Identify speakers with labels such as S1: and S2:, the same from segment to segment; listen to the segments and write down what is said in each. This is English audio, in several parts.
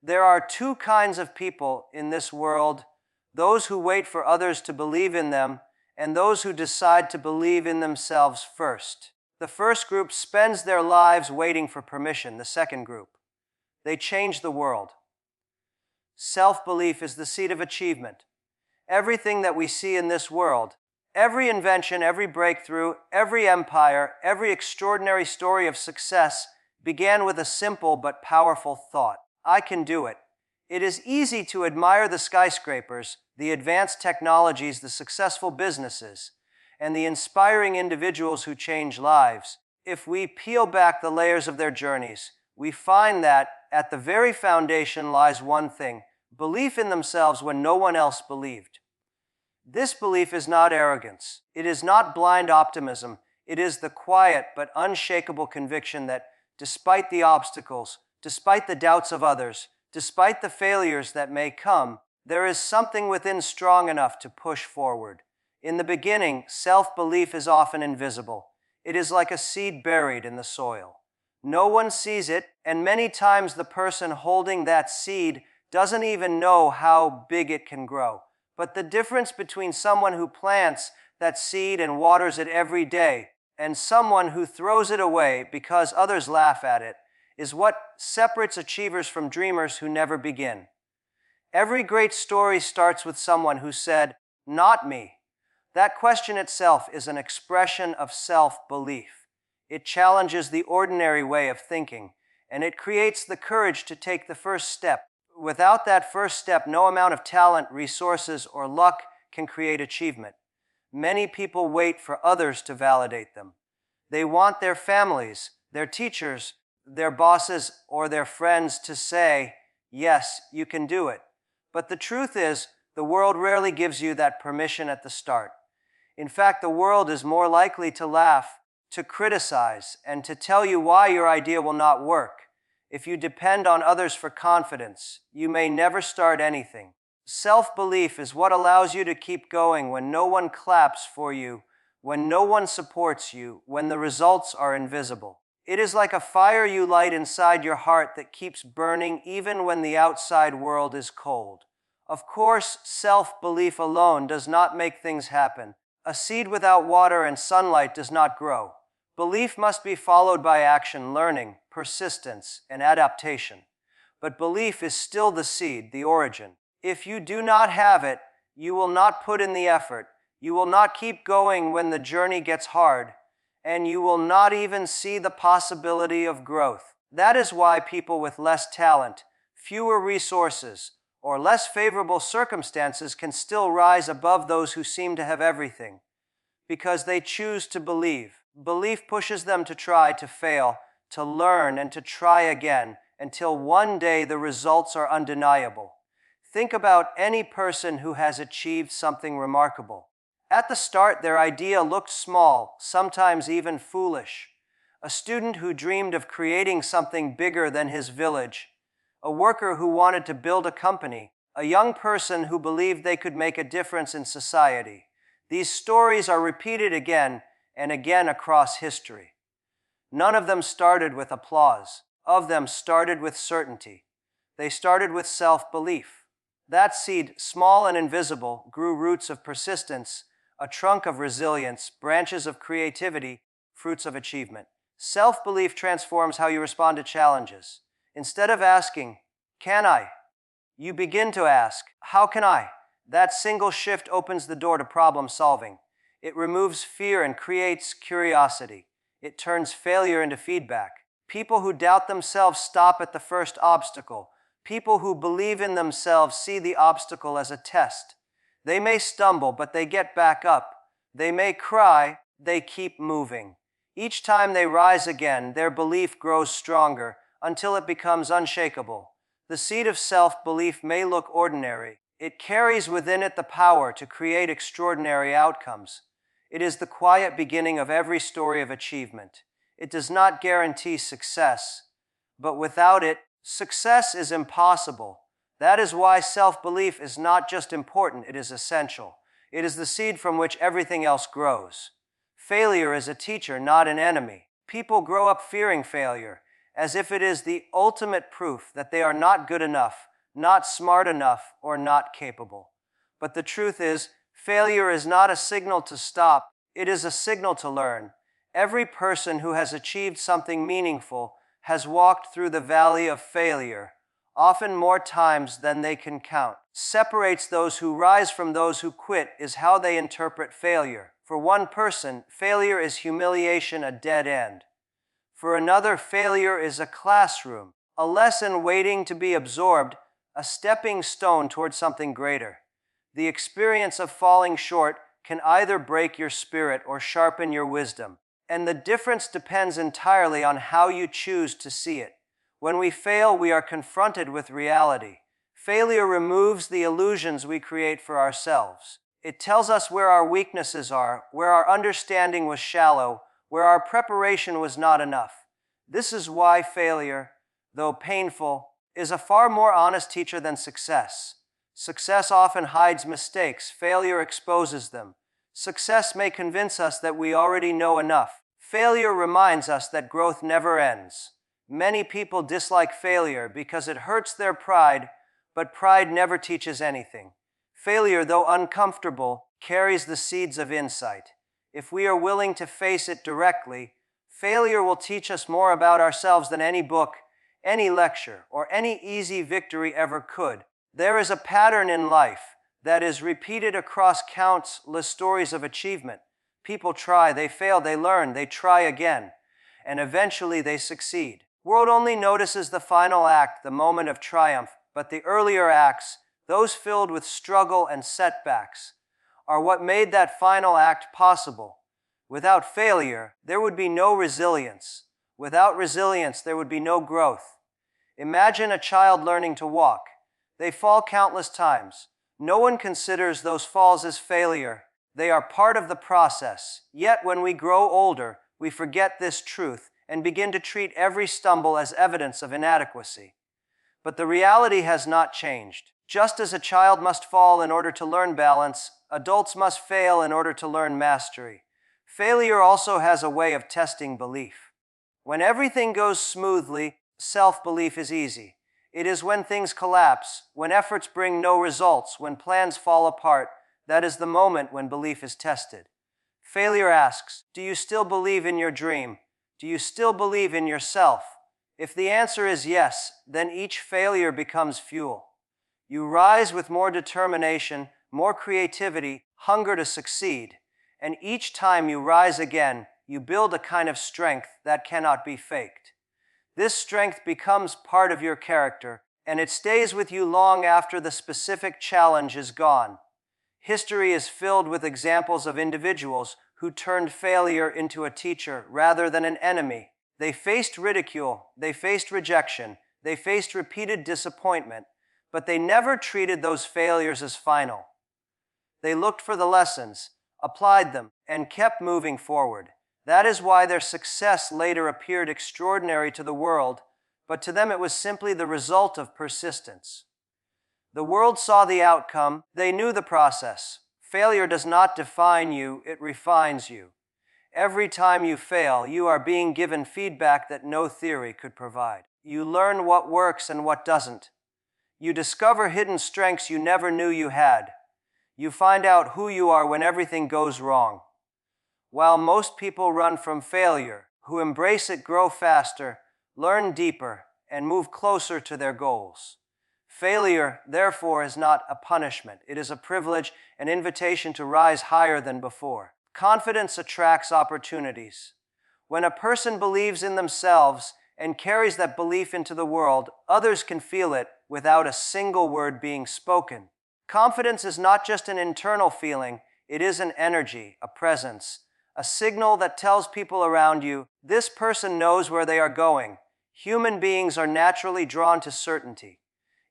S1: There are two kinds of people in this world: those who wait for others to believe in them, and those who decide to believe in themselves first. The first group spends their lives waiting for permission. The second group, they change the world. Self-belief is the seed of achievement. Everything that we see in this world, every invention, every breakthrough, every empire, every extraordinary story of success began with a simple but powerful thought: I can do it. It is easy to admire the skyscrapers, the advanced technologies, the successful businesses, and the inspiring individuals who change lives. If we peel back the layers of their journeys, we find that at the very foundation lies one thing: belief in themselves when no one else believed. This belief is not arrogance. It is not blind optimism. It is the quiet but unshakable conviction that despite the obstacles, despite the doubts of others, despite the failures that may come, there is something within strong enough to push forward. In the beginning, self-belief is often invisible. It is like a seed buried in the soil. No one sees it, and many times the person holding that seed doesn't even know how big it can grow. But the difference between someone who plants that seed and waters it every day and someone who throws it away because others laugh at it is what separates achievers from dreamers who never begin. Every great story starts with someone who said, "Not me." That question itself is an expression of self-belief. It challenges the ordinary way of thinking, and it creates the courage to take the first step. Without that first step, no amount of talent, resources, or luck can create achievement. Many people wait for others to validate them. They want their families, their teachers, their bosses, or their friends to say, "Yes, you can do it." But the truth is, the world rarely gives you that permission at the start. In fact, the world is more likely to laugh, to criticize, and to tell you why your idea will not work. If you depend on others for confidence, you may never start anything. Self-belief is what allows you to keep going when no one claps for you, when no one supports you, when the results are invisible. It is like a fire you light inside your heart that keeps burning even when the outside world is cold. Of course, self-belief alone does not make things happen. A seed without water and sunlight does not grow. Belief must be followed by action, learning, persistence, and adaptation. But belief is still the seed, the origin. If you do not have it, you will not put in the effort. You will not keep going when the journey gets hard, and you will not even see the possibility of growth. That is why people with less talent, fewer resources, or less favorable circumstances can still rise above those who seem to have everything, because they choose to believe. Belief pushes them to try, to fail, to learn, and to try again, until one day the results are undeniable. Think about any person who has achieved something remarkable. At the start, their idea looked small, sometimes even foolish. A student who dreamed of creating something bigger than his village, a worker who wanted to build a company, a young person who believed they could make a difference in society. These stories are repeated again and again across history. None of them started with applause. Of them started with certainty. They started with self-belief. That seed, small and invisible, grew roots of persistence, a trunk of resilience, branches of creativity, fruits of achievement. Self-belief transforms how you respond to challenges. Instead of asking, "Can I?" you begin to ask, "How can I?" That single shift opens the door to problem solving. It removes fear and creates curiosity. It turns failure into feedback. People who doubt themselves stop at the first obstacle. People who believe in themselves see the obstacle as a test. They may stumble, but they get back up. They may cry, they keep moving. Each time they rise again, their belief grows stronger until it becomes unshakable. The seed of self-belief may look ordinary. It carries within it the power to create extraordinary outcomes. It is the quiet beginning of every story of achievement. It does not guarantee success, but without it, success is impossible. That is why self-belief is not just important, it is essential. It is the seed from which everything else grows. Failure is a teacher, not an enemy. People grow up fearing failure, as if it is the ultimate proof that they are not good enough, not smart enough, or not capable. But the truth is, failure is not a signal to stop, it is a signal to learn. Every person who has achieved something meaningful has walked through the valley of failure, often more times than they can count. Separates those who rise from those who quit is how they interpret failure. For one person, failure is humiliation, a dead end. For another, failure is a classroom, a lesson waiting to be absorbed, a stepping stone toward something greater. The experience of falling short can either break your spirit or sharpen your wisdom, and the difference depends entirely on how you choose to see it. When we fail, we are confronted with reality. Failure removes the illusions we create for ourselves. It tells us where our weaknesses are, where our understanding was shallow, where our preparation was not enough. This is why failure, though painful, is a far more honest teacher than success. Success often hides mistakes. Failure exposes them. Success may convince us that we already know enough. Failure reminds us that growth never ends. Many people dislike failure because it hurts their pride, but pride never teaches anything. Failure, though uncomfortable, carries the seeds of insight. If we are willing to face it directly, failure will teach us more about ourselves than any book, any lecture, or any easy victory ever could. There is a pattern in life that is repeated across countless stories of achievement. People try, they fail, they learn, they try again, and eventually they succeed. The world only notices the final act, the moment of triumph, but the earlier acts, those filled with struggle and setbacks, are what made that final act possible. Without failure, there would be no resilience. Without resilience, there would be no growth. Imagine a child learning to walk. They fall countless times. No one considers those falls as failure. They are part of the process. Yet when we grow older, we forget this truth and begin to treat every stumble as evidence of inadequacy. But the reality has not changed. Just as a child must fall in order to learn balance, adults must fail in order to learn mastery. Failure also has a way of testing belief. When everything goes smoothly, self-belief is easy. It is when things collapse, when efforts bring no results, when plans fall apart, that is the moment when belief is tested. Failure asks, do you still believe in your dream? Do you still believe in yourself? If the answer is yes, then each failure becomes fuel. You rise with more determination, more creativity, hunger to succeed, and each time you rise again, you build a kind of strength that cannot be faked. This strength becomes part of your character, and it stays with you long after the specific challenge is gone. History is filled with examples of individuals who turned failure into a teacher rather than an enemy. They faced ridicule, they faced rejection, they faced repeated disappointment, but they never treated those failures as final. They looked for the lessons, applied them, and kept moving forward. That is why their success later appeared extraordinary to the world, but to them it was simply the result of persistence. The world saw the outcome, they knew the process. Failure does not define you, it refines you. Every time you fail, you are being given feedback that no theory could provide. You learn what works and what doesn't. You discover hidden strengths you never knew you had. You find out who you are when everything goes wrong. While most people run from failure, who embrace it grow faster, learn deeper, and move closer to their goals. Failure, therefore, is not a punishment. It is a privilege, an invitation to rise higher than before. Confidence attracts opportunities. When a person believes in themselves and carries that belief into the world, others can feel it without a single word being spoken. Confidence is not just an internal feeling, it is an energy, a presence, a signal that tells people around you, this person knows where they are going. Human beings are naturally drawn to certainty.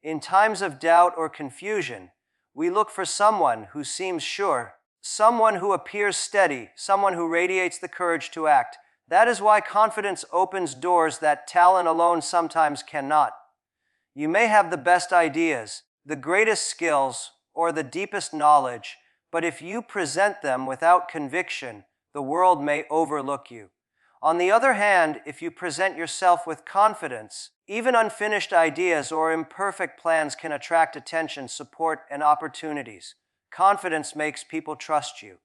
S1: In times of doubt or confusion, we look for someone who seems sure, someone who appears steady, someone who radiates the courage to act. That is why confidence opens doors that talent alone sometimes cannot. You may have the best ideas, the greatest skills, or the deepest knowledge, but if you present them without conviction, the world may overlook you. On the other hand, if you present yourself with confidence, even unfinished ideas or imperfect plans can attract attention, support, and opportunities. Confidence makes people trust you.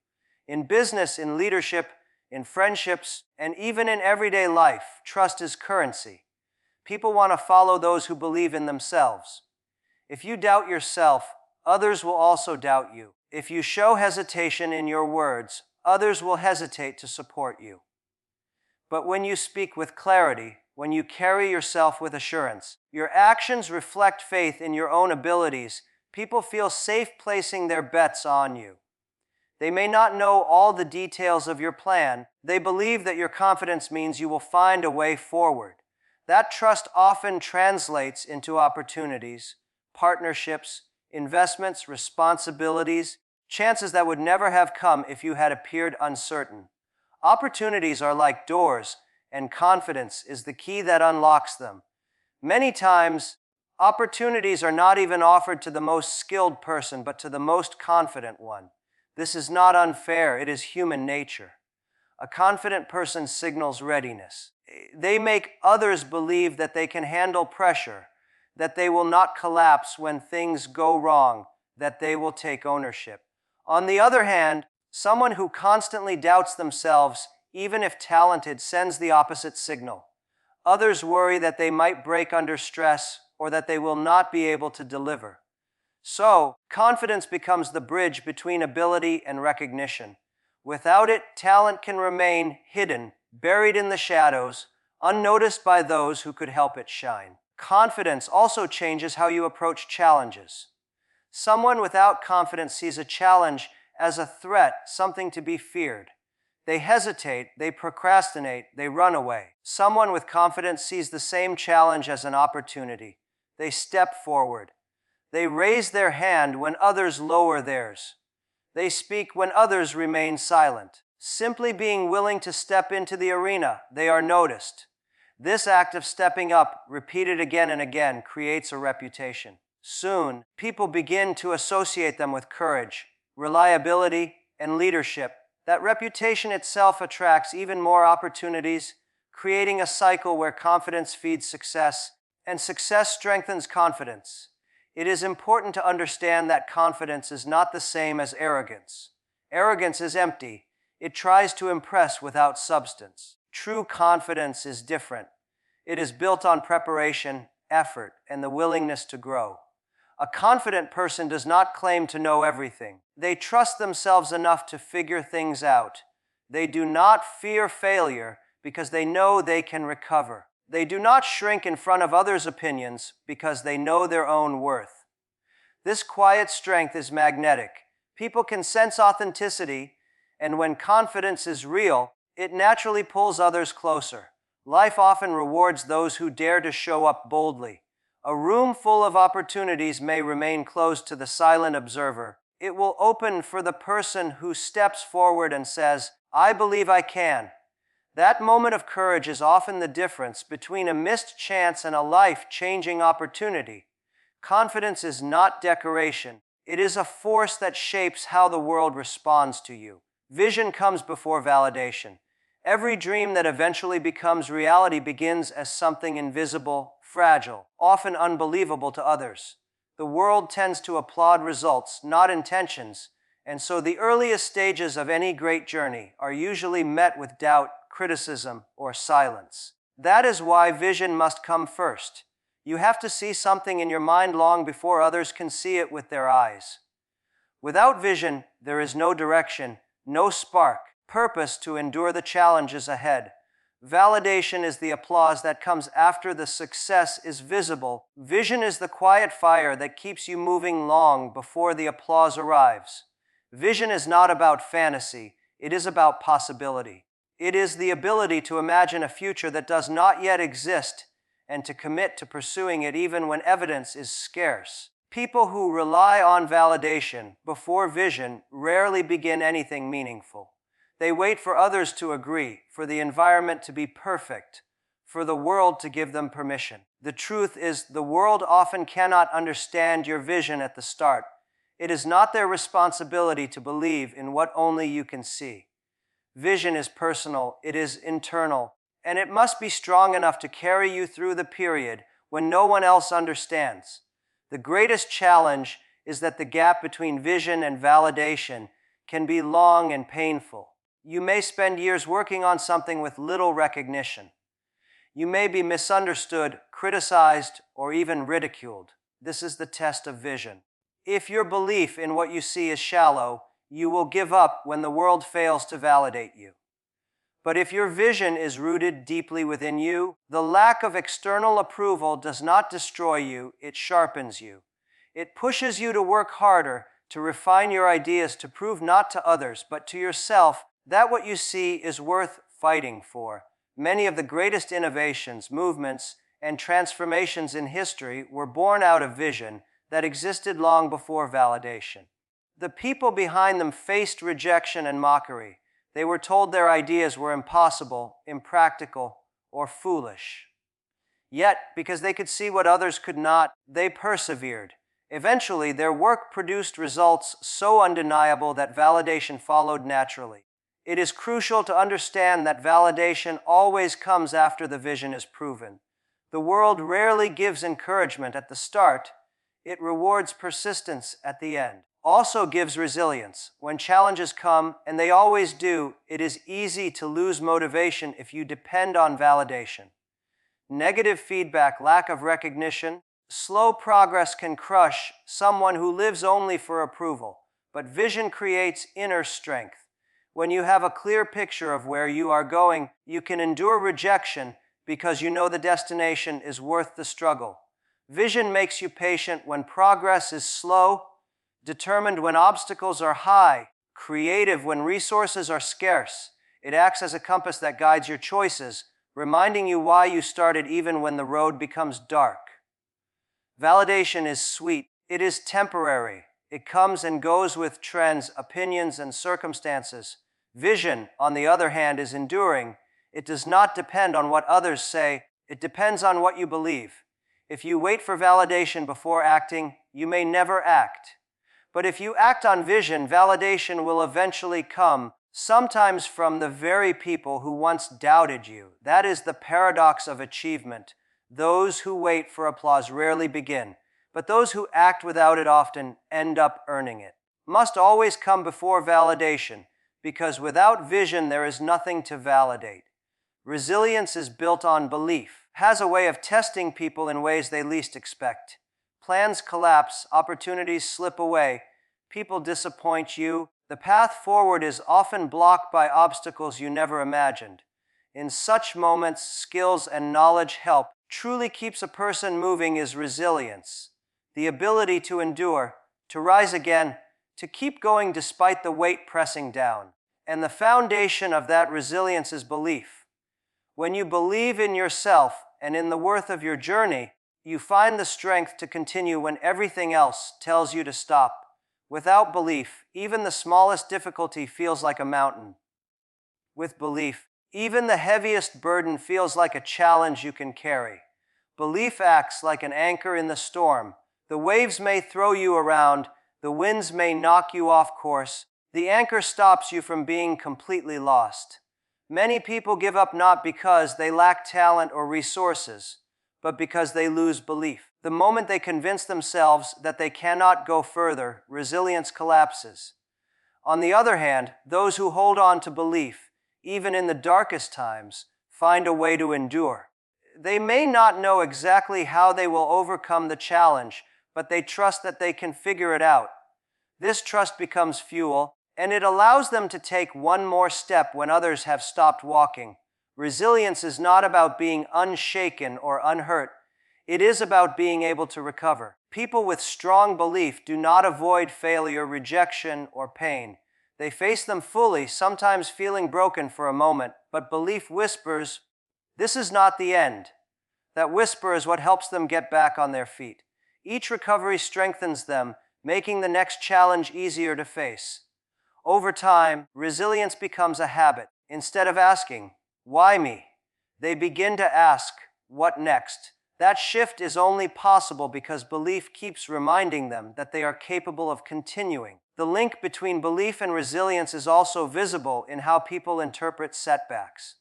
S1: In business, in leadership, in friendships, and even in everyday life, trust is currency. People want to follow those who believe in themselves. If you doubt yourself, others will also doubt you. If you show hesitation in your words, others will hesitate to support you. But when you speak with clarity, when you carry yourself with assurance, your actions reflect faith in your own abilities, people feel safe placing their bets on you. They may not know all the details of your plan. They believe that your confidence means you will find a way forward. That trust often translates into opportunities, partnerships, investments, responsibilities, chances that would never have come if you had appeared uncertain. Opportunities are like doors, and confidence is the key that unlocks them. Many times, opportunities are not even offered to the most skilled person, but to the most confident one. This is not unfair, it is human nature. A confident person signals readiness. They make others believe that they can handle pressure, that they will not collapse when things go wrong, that they will take ownership. On the other hand, someone who constantly doubts themselves, even if talented, sends the opposite signal. Others worry that they might break under stress or that they will not be able to deliver. So, confidence becomes the bridge between ability and recognition. Without it, talent can remain hidden, buried in the shadows, unnoticed by those who could help it shine. Confidence also changes how you approach challenges. Someone without confidence sees a challenge as a threat, something to be feared. They hesitate, they procrastinate, they run away. Someone with confidence sees the same challenge as an opportunity. They step forward. They raise their hand when others lower theirs. They speak when others remain silent. Simply being willing to step into the arena, they are noticed. This act of stepping up, repeated again and again, creates a reputation. Soon, people begin to associate them with courage, reliability, and leadership. That reputation itself attracts even more opportunities, creating a cycle where confidence feeds success, and success strengthens confidence. It is important to understand that confidence is not the same as arrogance. Arrogance is empty. It tries to impress without substance. True confidence is different. It is built on preparation, effort, and the willingness to grow. A confident person does not claim to know everything. They trust themselves enough to figure things out. They do not fear failure because they know they can recover. They do not shrink in front of others' opinions because they know their own worth. This quiet strength is magnetic. People can sense authenticity, and when confidence is real, it naturally pulls others closer. Life often rewards those who dare to show up boldly. A room full of opportunities may remain closed to the silent observer. It will open for the person who steps forward and says, "I believe I can." That moment of courage is often the difference between a missed chance and a life-changing opportunity. Confidence is not decoration. It is a force that shapes how the world responds to you. Vision comes before validation. Every dream that eventually becomes reality begins as something invisible, fragile, often unbelievable to others. The world tends to applaud results, not intentions, and so the earliest stages of any great journey are usually met with doubt, criticism, or silence. That is why vision must come first. You have to see something in your mind long before others can see it with their eyes. Without vision, there is no direction, no spark, purpose to endure the challenges ahead. Validation is the applause that comes after the success is visible. Vision is the quiet fire that keeps you moving long before the applause arrives. Vision is not about fantasy, it is about possibility. It is the ability to imagine a future that does not yet exist and to commit to pursuing it even when evidence is scarce. People who rely on validation before vision rarely begin anything meaningful. They wait for others to agree, for the environment to be perfect, for the world to give them permission. The truth is, the world often cannot understand your vision at the start. It is not their responsibility to believe in what only you can see. Vision is personal, it is internal, and it must be strong enough to carry you through the period when no one else understands. The greatest challenge is that the gap between vision and validation can be long and painful. You may spend years working on something with little recognition. You may be misunderstood, criticized, or even ridiculed. This is the test of vision. If your belief in what you see is shallow, you will give up when the world fails to validate you. But if your vision is rooted deeply within you, the lack of external approval does not destroy you, it sharpens you. It pushes you to work harder, to refine your ideas, to prove not to others, but to yourself that what you see is worth fighting for. Many of the greatest innovations, movements, and transformations in history were born out of vision that existed long before validation. The people behind them faced rejection and mockery. They were told their ideas were impossible, impractical, or foolish. Yet, because they could see what others could not, they persevered. Eventually, their work produced results so undeniable that validation followed naturally. It is crucial to understand that validation always comes after the vision is proven. The world rarely gives encouragement at the start. It rewards persistence at the end. Also gives resilience. When challenges come, and they always do, it is easy to lose motivation if you depend on validation. Negative feedback, lack of recognition, slow progress can crush someone who lives only for approval. But vision creates inner strength. When you have a clear picture of where you are going, you can endure rejection because you know the destination is worth the struggle. Vision makes you patient when progress is slow, determined when obstacles are high, creative when resources are scarce. It acts as a compass that guides your choices, reminding you why you started even when the road becomes dark. Validation is sweet. It is temporary. It comes and goes with trends, opinions, and circumstances. Vision, on the other hand, is enduring. It does not depend on what others say. It depends on what you believe. If you wait for validation before acting, you may never act. But if you act on vision, validation will eventually come, sometimes from the very people who once doubted you. That is the paradox of achievement. Those who wait for applause rarely begin, but those who act without it often end up earning it. Must always come before validation, because without vision there is nothing to validate. Resilience is built on belief, has a way of testing people in ways they least expect. Plans collapse, opportunities slip away, people disappoint you. The path forward is often blocked by obstacles you never imagined. In such moments, skills and knowledge help. Truly keeps a person moving is resilience. The ability to endure, to rise again, to keep going despite the weight pressing down. And the foundation of that resilience is belief. When you believe in yourself and in the worth of your journey, you find the strength to continue when everything else tells you to stop. Without belief, even the smallest difficulty feels like a mountain. With belief, even the heaviest burden feels like a challenge you can carry. Belief acts like an anchor in the storm. The waves may throw you around, the winds may knock you off course. The anchor stops you from being completely lost. Many people give up not because they lack talent or resources, but because they lose belief. The moment they convince themselves that they cannot go further, resilience collapses. On the other hand, those who hold on to belief, even in the darkest times, find a way to endure. They may not know exactly how they will overcome the challenge, but they trust that they can figure it out. This trust becomes fuel, and it allows them to take one more step when others have stopped walking. Resilience is not about being unshaken or unhurt. It is about being able to recover. People with strong belief do not avoid failure, rejection, or pain. They face them fully, sometimes feeling broken for a moment, but belief whispers, "This is not the end." That whisper is what helps them get back on their feet. Each recovery strengthens them, making the next challenge easier to face. Over time, resilience becomes a habit. Instead of asking, "Why me?" they begin to ask, "What next?" That shift is only possible because belief keeps reminding them that they are capable of continuing. The link between belief and resilience is also visible in how people interpret setbacks.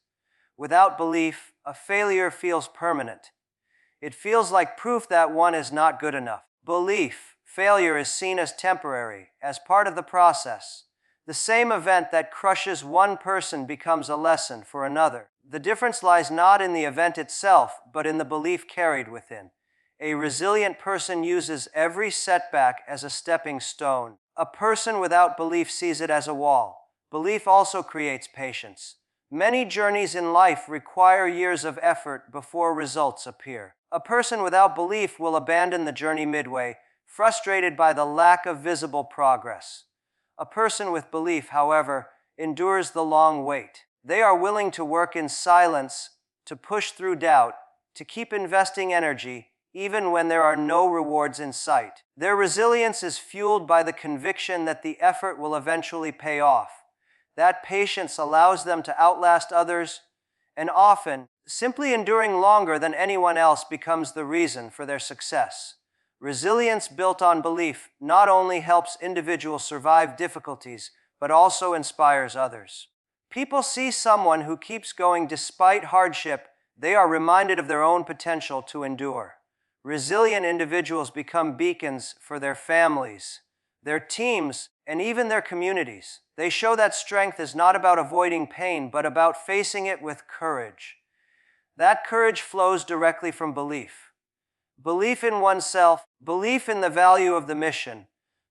S1: Without belief, a failure feels permanent. It feels like proof that one is not good enough. Belief, failure is seen as temporary, as part of the process. The same event that crushes one person becomes a lesson for another. The difference lies not in the event itself, but in the belief carried within. A resilient person uses every setback as a stepping stone. A person without belief sees it as a wall. Belief also creates patience. Many journeys in life require years of effort before results appear. A person without belief will abandon the journey midway, frustrated by the lack of visible progress. A person with belief, however, endures the long wait. They are willing to work in silence, to push through doubt, to keep investing energy, even when there are no rewards in sight. Their resilience is fueled by the conviction that the effort will eventually pay off. That patience allows them to outlast others, and often, simply enduring longer than anyone else becomes the reason for their success. Resilience built on belief not only helps individuals survive difficulties, but also inspires others. People see someone who keeps going despite hardship, they are reminded of their own potential to endure. Resilient individuals become beacons for their families, their teams, and even their communities. They show that strength is not about avoiding pain, but about facing it with courage. That courage flows directly from belief. Belief in oneself, belief in the value of the mission,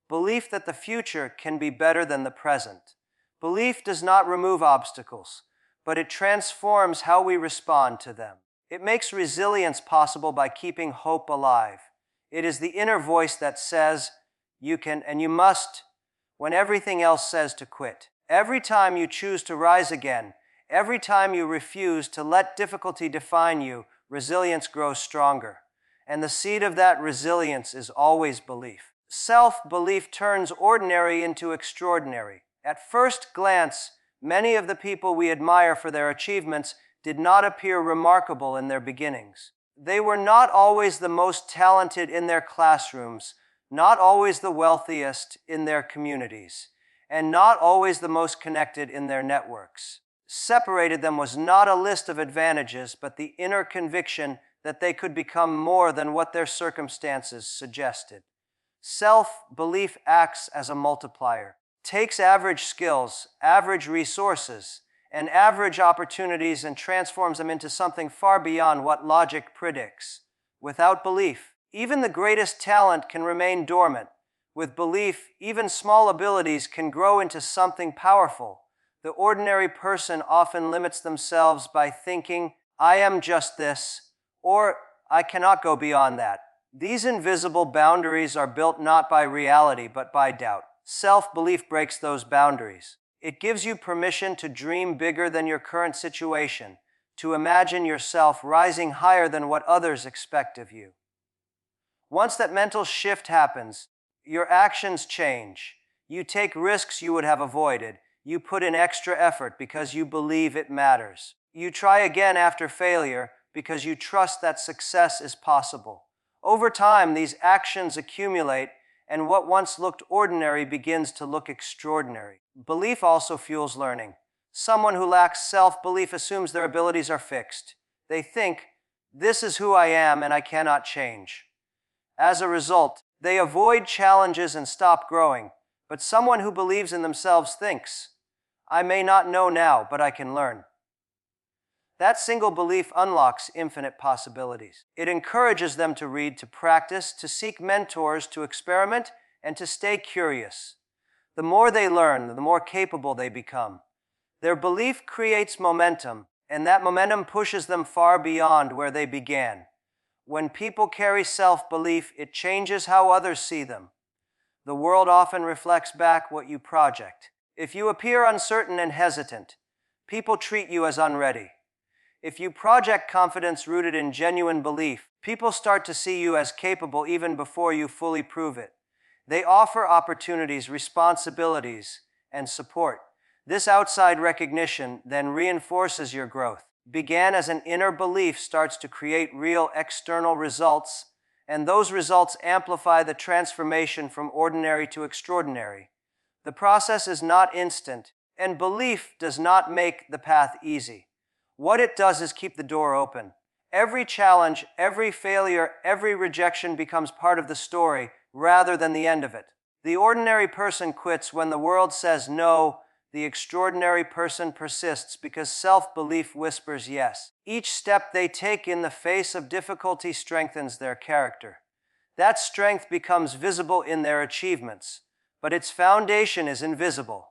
S1: belief that the future can be better than the present. Belief does not remove obstacles, but it transforms how we respond to them. It makes resilience possible by keeping hope alive. It is the inner voice that says, you can and you must, when everything else says to quit. Every time you choose to rise again, every time you refuse to let difficulty define you, resilience grows stronger. And the seed of that resilience is always belief. Self-belief turns ordinary into extraordinary. At first glance, many of the people we admire for their achievements did not appear remarkable in their beginnings. They were not always the most talented in their classrooms, not always the wealthiest in their communities, and not always the most connected in their networks. Separated them was not a list of advantages, but the inner conviction that they could become more than what their circumstances suggested. Self-belief acts as a multiplier, takes average skills, average resources, and average opportunities and transforms them into something far beyond what logic predicts. Without belief, even the greatest talent can remain dormant. With belief, even small abilities can grow into something powerful. The ordinary person often limits themselves by thinking, I am just this, or I cannot go beyond that. These invisible boundaries are built not by reality, but by doubt. Self-belief breaks those boundaries. It gives you permission to dream bigger than your current situation, to imagine yourself rising higher than what others expect of you. Once that mental shift happens, your actions change. You take risks you would have avoided. You put in extra effort because you believe it matters. You try again after failure because you trust that success is possible. Over time, these actions accumulate, and what once looked ordinary begins to look extraordinary. Belief also fuels learning. Someone who lacks self-belief assumes their abilities are fixed. They think, this is who I am and I cannot change. As a result, they avoid challenges and stop growing. But someone who believes in themselves thinks, I may not know now, but I can learn. That single belief unlocks infinite possibilities. It encourages them to read, to practice, to seek mentors, to experiment, and to stay curious. The more they learn, the more capable they become. Their belief creates momentum, and that momentum pushes them far beyond where they began. When people carry self-belief, it changes how others see them. The world often reflects back what you project. If you appear uncertain and hesitant, people treat you as unready. If you project confidence rooted in genuine belief, people start to see you as capable even before you fully prove it. They offer opportunities, responsibilities, and support. This outside recognition then reinforces your growth. began as an inner belief starts to create real external results, and those results amplify the transformation from ordinary to extraordinary. The process is not instant, and belief does not make the path easy. What it does is keep the door open. Every challenge, every failure, every rejection becomes part of the story rather than the end of it. The ordinary person quits when the world says no. The extraordinary person persists because self-belief whispers yes. Each step they take in the face of difficulty strengthens their character. That strength becomes visible in their achievements, but its foundation is invisible.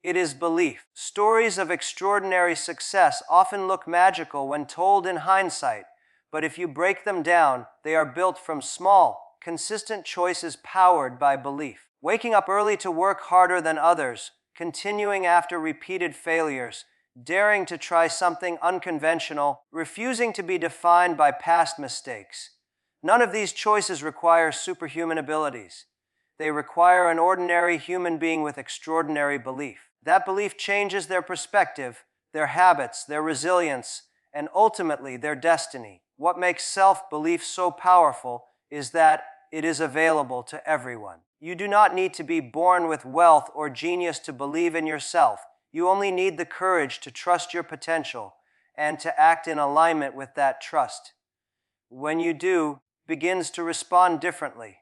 S1: It is belief. Stories of extraordinary success often look magical when told in hindsight, but if you break them down, they are built from small, consistent choices powered by belief. Waking up early to work harder than others, continuing after repeated failures, daring to try something unconventional, refusing to be defined by past mistakes. None of these choices require superhuman abilities. They require an ordinary human being with extraordinary belief. That belief changes their perspective, their habits, their resilience, and ultimately their destiny. What makes self-belief so powerful is that it is available to everyone. You do not need to be born with wealth or genius to believe in yourself. You only need the courage to trust your potential and to act in alignment with that trust. When you do, begins to respond differently.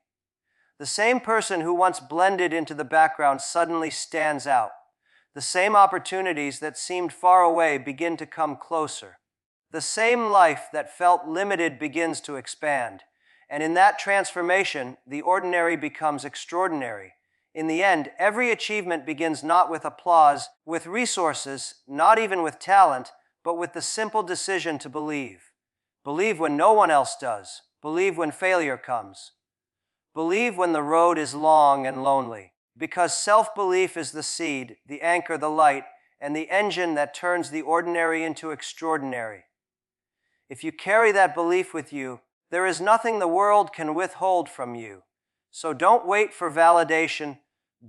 S1: The same person who once blended into the background suddenly stands out. The same opportunities that seemed far away begin to come closer. The same life that felt limited begins to expand. And in that transformation, the ordinary becomes extraordinary. In the end, every achievement begins not with applause, with resources, not even with talent, but with the simple decision to believe. Believe when no one else does. Believe when failure comes. Believe when the road is long and lonely. Because self-belief is the seed, the anchor, the light, and the engine that turns the ordinary into extraordinary. If you carry that belief with you, there is nothing the world can withhold from you. So don't wait for validation.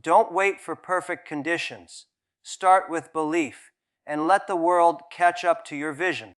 S1: Don't wait for perfect conditions. Start with belief and let the world catch up to your vision.